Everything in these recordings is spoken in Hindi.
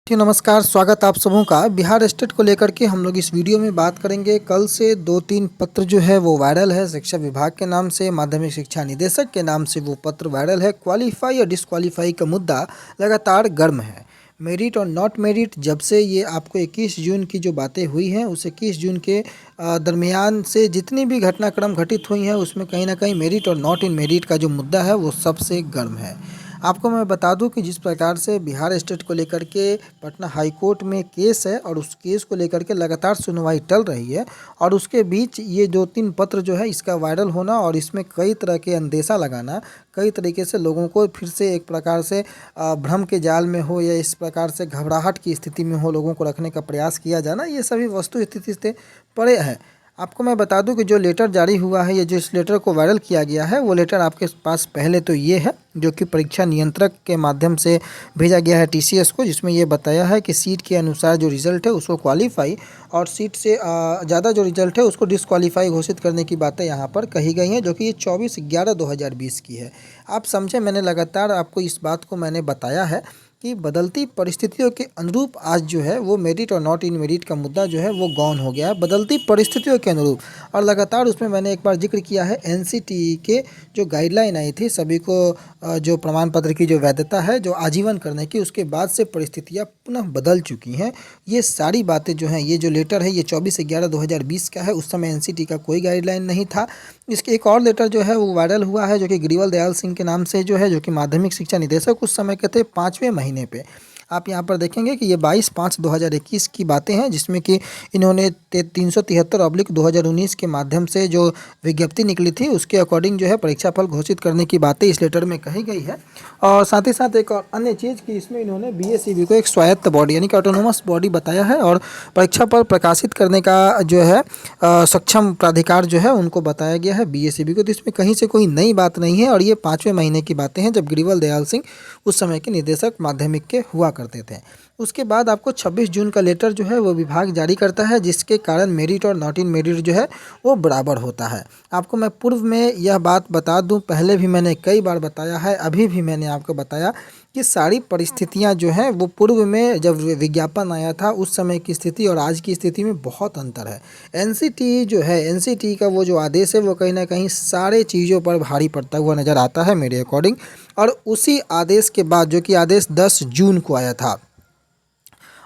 जी नमस्कार, स्वागत आप सबों का। बिहार स्टेट को लेकर के हम लोग इस वीडियो में बात करेंगे। कल से 2-3 पत्र जो है वो वायरल है। शिक्षा विभाग के नाम से, माध्यमिक शिक्षा निदेशक के नाम से वो पत्र वायरल है। क्वालिफाई और डिसक्वालीफाई का मुद्दा लगातार गर्म है। मेरिट और नॉट मेरिट, जब से ये आपको 21 जून की जो बातें हुई हैं, उस 21 जून के दरमियान से जितनी भी घटनाक्रम घटित हुई हैं, उसमें कहीं ना कहीं मेरिट और नॉट इन मेरिट का जो मुद्दा है वो सबसे गर्म है। आपको मैं बता दूं कि जिस प्रकार से बिहार स्टेट को लेकर के पटना हाई कोर्ट में केस है और उस केस को लेकर के लगातार सुनवाई टल रही है, और उसके बीच ये 2-3 पत्र जो है इसका वायरल होना और इसमें कई तरह के अंदेशा लगाना, कई तरीके से लोगों को फिर से एक प्रकार से भ्रम के जाल में हो या इस प्रकार से घबराहट की स्थिति में हो, लोगों को रखने का प्रयास किया जाना, ये सभी वस्तु स्थिति से परे है। आपको मैं बता दूं कि जो लेटर जारी हुआ है, ये जो इस लेटर को वायरल किया गया है, वो लेटर आपके पास पहले तो ये है, जो कि परीक्षा नियंत्रक के माध्यम से भेजा गया है टीसीएस को, जिसमें ये बताया है कि सीट के अनुसार जो रिज़ल्ट है उसको क्वालिफाई और सीट से ज़्यादा जो रिज़ल्ट है उसको डिसक्वालीफाई घोषित करने की बातें यहाँ पर कही गई हैं, जो कि ये 24/11/2020 की है। आप समझे, मैंने लगातार आपको इस बात को मैंने बताया है कि बदलती परिस्थितियों के अनुरूप आज जो है वो मेरिट और नॉट इन मेरिट का मुद्दा जो है वो गौन हो गया है, बदलती परिस्थितियों के अनुरूप। और लगातार उसमें मैंने एक बार जिक्र किया है, एनसीटीई के जो गाइडलाइन आई थी सभी को जो प्रमाण पत्र की जो वैधता है जो आजीवन करने की, उसके बाद से परिस्थितियां पुनः बदल चुकी हैं। ये सारी बातें जो हैं, ये जो लेटर है ये 24/11/2020 का है। उस समय एनसीटीई का कोई गाइडलाइन नहीं था। इसके एक और लेटर जो है वो वायरल हुआ है, जो कि गिरिवल दयाल सिंह के नाम से जो है, जो कि माध्यमिक शिक्षा निदेशक उस समय के थे, 5वें महीने पे। आप यहाँ पर देखेंगे कि ये 22/5/2021 की बातें हैं, जिसमें कि इन्होंने 373/2019 के माध्यम से जो विज्ञप्ति निकली थी उसके अकॉर्डिंग जो है परीक्षाफल घोषित करने की बातें इस लेटर में कही गई है। और साथ ही साथ एक और अन्य चीज़ कि इसमें इन्होंने बीएसईबी को एक स्वायत्त बॉडी यानी कि ऑटोनोमस बॉडी बताया है, और परीक्षाफल प्रकाशित करने का जो है सक्षम प्राधिकार जो है उनको बताया गया है बीएसईबी को। तो इसमें कहीं से कोई नई बात नहीं है, और ये 5वें महीने की बातें हैं जब गिरिवल दयाल सिंह उस समय के निदेशक माध्यमिक के हुआ करते थे। उसके बाद आपको 26 जून का लेटर जो है वो विभाग जारी करता है, जिसके कारण मेरिट और नॉट इन मेरिट जो है वो बराबर होता है। आपको मैं पूर्व में यह बात बता दूं, पहले भी मैंने कई बार बताया है, अभी भी मैंने आपको बताया कि सारी परिस्थितियां जो हैं वो पूर्व में जब विज्ञापन आया था उस समय की स्थिति और आज की स्थिति में बहुत अंतर है। एनसीटीई जो है, एनसीटीई का वो जो आदेश है वो कहीं ना कहीं सारे चीज़ों पर भारी पड़ता हुआ नज़र आता है मेरे अकॉर्डिंग। और उसी आदेश के बाद, जो कि आदेश 10 जून को आया था,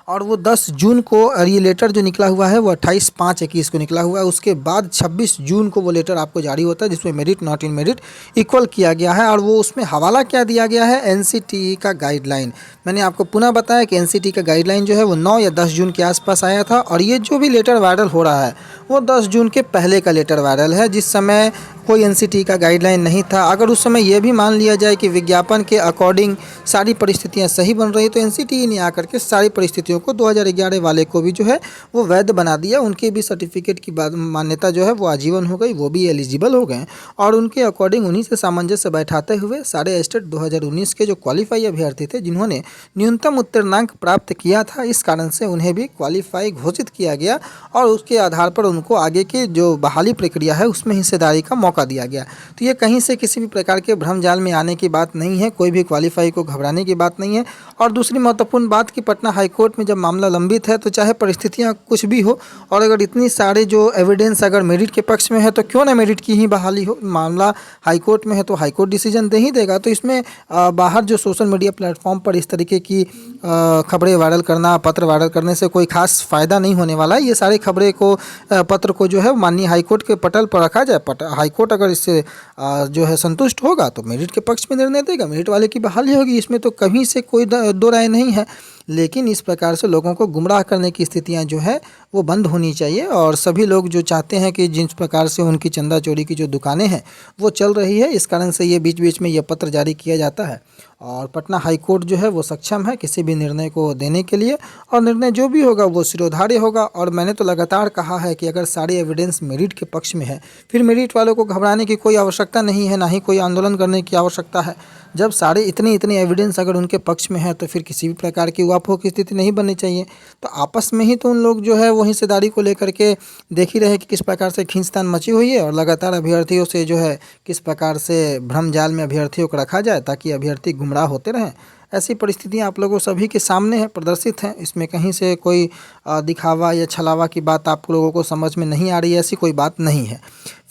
और वो 10 जून को, और ये लेटर जो निकला हुआ है वो 28/5/21 को निकला हुआ है। उसके बाद 26 जून को वो लेटर आपको जारी होता है, जिसमें merit not in merit equal किया गया है। और वो उसमें हवाला क्या दिया गया है, एनसीटीई का गाइडलाइन। मैंने आपको पुनः बताया कि एनसीटीई का गाइडलाइन जो है वो 9 या 10 जून के आसपास आया था, और ये जो भी लेटर वायरल हो रहा है वो 10 जून के पहले का लेटर वायरल है, जिस समय कोई एनसीटीई का गाइडलाइन नहीं था। अगर उस समय ये भी मान लिया जाए कि विज्ञापन के अकॉर्डिंग सारी परिस्थितियां सही बन रही, तो एनसीटीई ने आकर के सारी परिस्थितियों को 2011 वाले को भी जो है वो वैध बना दिया। उनके भी सर्टिफिकेट की मान्यता जो है वो आजीवन हो गई, वो भी एलिजिबल हो गए, और उनके अकॉर्डिंग उन्हीं से सामंजस्य बैठाते हुए सारे स्टेट 2019 के जो क्वालिफाई अभ्यर्थी थे, जिन्होंने न्यूनतम उत्तीर्णांक प्राप्त किया था, इस कारण से उन्हें भी क्वालिफाई घोषित किया गया, और उसके आधार पर उनको आगे की जो बहाली प्रक्रिया है उसमें हिस्सेदारी का मौका दिया गया। तो ये कहीं से किसी भी प्रकार के भ्रम जाल में आने की बात नहीं है, कोई भी क्वालिफाई को घबराने की बात नहीं है। और दूसरी महत्वपूर्ण बात कि पटना हाई कोर्ट में जब मामला लंबित है, तो चाहे परिस्थितियां कुछ भी हो, और अगर इतनी सारे जो एविडेंस अगर मेरिट के पक्ष में है, तो क्यों ना मेरिट की ही बहाली हो। मामला हाई कोर्ट में है तो हाई कोर्ट डिसीजन दे ही देगा। तो इसमें बाहर जो सोशल मीडिया प्लेटफॉर्म पर इस तरीके की खबरें वायरल करना, पत्र वायरल करने से कोई खास फ़ायदा नहीं होने वाला है। ये सारी खबरें को, पत्र को जो है माननीय हाईकोर्ट के पटल पर रखा जाए। हाईकोर्ट अगर इससे जो है संतुष्ट होगा तो मेरिट के पक्ष में निर्णय देगा, मेरिट वाले की बहाली होगी, इसमें तो कहीं से कोई दो राय नहीं है। लेकिन इस प्रकार से लोगों को गुमराह करने की स्थितियां जो है वो बंद होनी चाहिए, और सभी लोग जो चाहते हैं कि जिस प्रकार से उनकी चंदा चोरी की जो दुकानें हैं वो चल रही है, इस कारण से ये बीच बीच में ये पत्र जारी किया जाता है। और पटना हाई कोर्ट जो है वो सक्षम है किसी भी निर्णय को देने के लिए, और निर्णय जो भी होगा वो शिरोधार्य होगा। और मैंने तो लगातार कहा है कि अगर सारे एविडेंस मेरिट के पक्ष में है, फिर मेरिट वालों को घबराने की कोई आवश्यकता नहीं है, ना ही कोई आंदोलन करने की आवश्यकता है। जब सारे इतने एविडेंस अगर उनके पक्ष में है, तो फिर किसी भी प्रकार की उहापोह की स्थिति नहीं बननी चाहिए। तो आपस में ही तो उन लोग जो है वो हिस्सेदारी को लेकर के देख ही रहे कि किस प्रकार से खींचतान मची हुई है, और लगातार अभ्यर्थियों से जो है किस प्रकार से भ्रम जाल में अभ्यर्थियों को रखा जाए, ताकि अभ्यर्थी गुमराह होते रहें। ऐसी परिस्थितियां आप लोगों सभी के सामने है, प्रदर्शित हैं। इसमें कहीं से कोई दिखावा या छलावा की बात आप लोगों को समझ में नहीं आ रही है, ऐसी कोई बात नहीं है।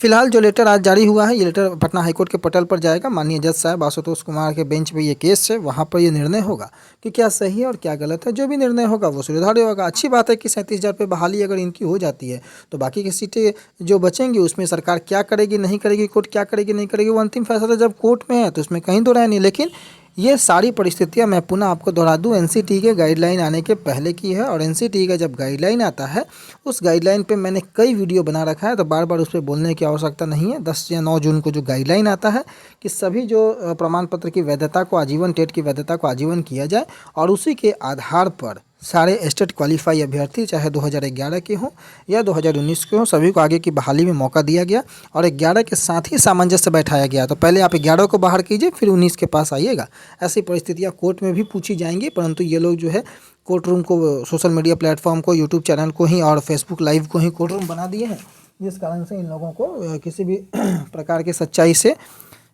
फिलहाल जो लेटर आज जारी हुआ है, ये लेटर पटना हाईकोर्ट के पटल पर जाएगा। माननीय जज साहब आशुतोष कुमार के बेंच पे ये केस है, वहाँ पर ये निर्णय होगा कि क्या सही है और क्या गलत है। जो भी निर्णय होगा वो सुधार होगा। अच्छी बात है कि 37,000 पे बहाली अगर इनकी हो जाती है तो बाकी की सीटें जो बचेंगी उसमें सरकार क्या करेगी नहीं करेगी, कोर्ट क्या करेगी नहीं करेगी, वो अंतिम फैसला जब कोर्ट में है तो उसमें कहीं दो राय नहीं। लेकिन ये सारी परिस्थितियां मैं पुनः आपको दोहरा दूं, एनसीटी के गाइडलाइन आने के पहले की है। और एनसीटी का जब गाइडलाइन आता है उस गाइडलाइन पे मैंने कई वीडियो बना रखा है, तो बार बार उस पर बोलने की आवश्यकता नहीं है। 10 या 9 जून को जो गाइडलाइन आता है कि सभी जो प्रमाण पत्र की वैधता को आजीवन, टेट की वैधता को आजीवन किया जाए और उसी के आधार पर सारे स्टेट क्वालिफाई अभ्यर्थी चाहे 2011 के हों या 2019 के हों, सभी को आगे की बहाली में मौका दिया गया और 11 के साथ ही सामंजस्य बैठाया गया। तो पहले आप 11 को बाहर कीजिए, फिर 19 के पास आइएगा। ऐसी परिस्थितियां कोर्ट में भी पूछी जाएंगी, परंतु ये लोग जो है कोर्ट रूम को, सोशल मीडिया प्लेटफॉर्म को, यूट्यूब चैनल को ही और फेसबुक लाइव को ही कोर्ट रूम बना दिए हैं, जिस कारण से इन लोगों को किसी भी प्रकार की सच्चाई से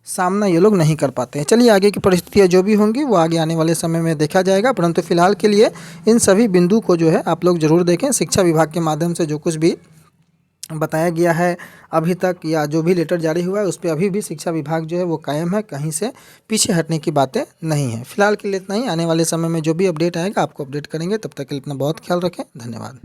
सामना ये लोग नहीं कर पाते हैं। चलिए आगे की परिस्थितियाँ जो भी होंगी वो आगे आने वाले समय में देखा जाएगा, परंतु फिलहाल के लिए इन सभी बिंदु को जो है आप लोग ज़रूर देखें। शिक्षा विभाग के माध्यम से जो कुछ भी बताया गया है अभी तक या जो भी लेटर जारी हुआ है उस पर अभी भी शिक्षा विभाग जो है वो कायम है, कहीं से पीछे हटने की बातें नहीं है। फिलहाल के लिए इतना ही। आने वाले समय में जो भी अपडेट आएगा आपको अपडेट करेंगे। तब तक के लिए अपना बहुत ख्याल रखें। धन्यवाद।